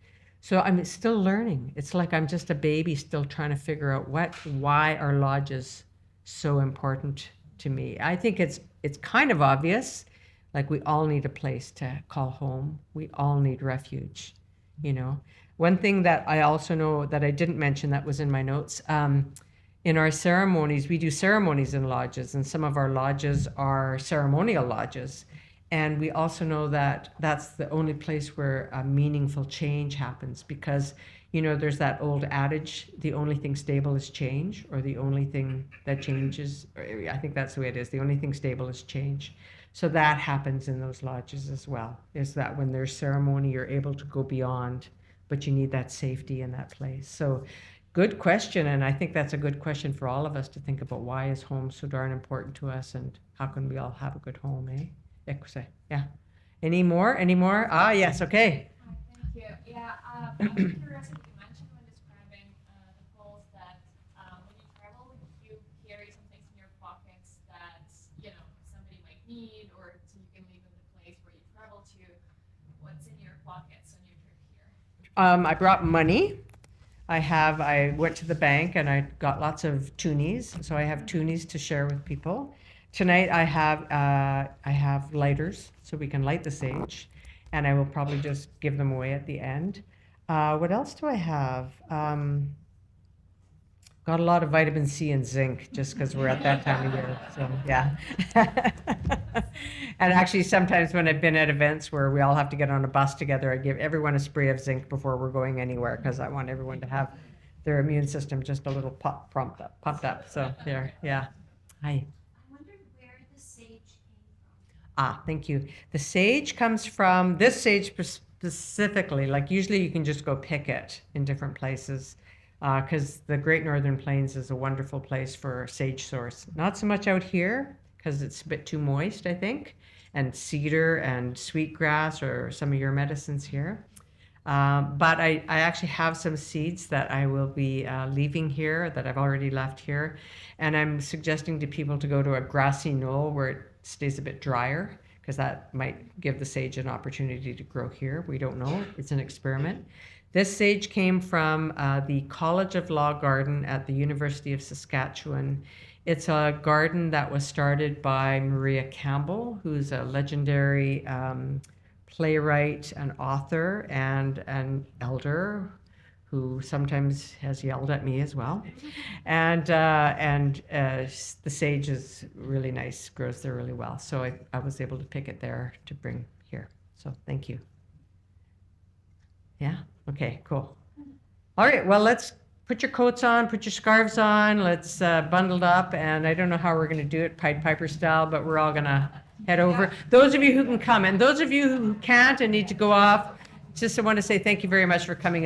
So I'm still learning. It's like I'm just a baby still trying to figure out why are lodges so important to me. I think it's kind of obvious. Like we all need a place to call home. We all need refuge, you know. One thing that I also know that I didn't mention that was in my notes, in our ceremonies, we do ceremonies in lodges, and some of our lodges are ceremonial lodges. And we also know that that's the only place where a meaningful change happens because, you know, there's that old adage, the only thing stable is change, or the only thing that changes, or I think that's the way it is, the only thing stable is change. So that happens in those lodges as well, is that when there's ceremony, you're able to go beyond, but you need that safety in that place. So good question, and I think that's a good question for all of us to think about. Why is home so darn important to us, and how can we all have a good home, eh? Yeah. Any more? Ah, yes, okay. Hi, thank you. Yeah, I'm curious if you mentioned when describing the poles that when you travel, you carry some things in your pockets that, you know, somebody might need, or so you can leave in the place where you travel to. What's in your pockets on your trip here? I brought money. I went to the bank and I got lots of toonies. So I have toonies to share with people. Tonight I have lighters so we can light the sage, and I will probably just give them away at the end. What else do I have? Got a lot of vitamin C and zinc just because we're at that time of year. So yeah. And actually sometimes when I've been at events where we all have to get on a bus together, I give everyone a spray of zinc before we're going anywhere because I want everyone to have their immune system just a little pumped up. So there, yeah. Hi. Thank you. The sage comes from, this sage specifically, like usually you can just go pick it in different places because the Great Northern Plains is a wonderful place for sage source. Not so much out here because it's a bit too moist, I think, and cedar and sweetgrass or some of your medicines here. But I actually have some seeds that I will be leaving here that I've already left here. And I'm suggesting to people to go to a grassy knoll where it stays a bit drier because that might give the sage an opportunity to grow here. We don't know. It's an experiment. This sage came from the College of Law Garden at the University of Saskatchewan It's a garden that was started by Maria Campbell, who's a legendary playwright, an author, and an elder who sometimes has yelled at me as well. And the sage is really nice, grows there really well. So I was able to pick it there to bring here. So thank you. Yeah, okay, cool. All right, well, let's put your coats on, put your scarves on, let's bundle up, and I don't know how we're gonna do it Pied Piper style, but we're all gonna head over. Those of you who can come, and those of you who can't and need to go off, just I want to say thank you very much for coming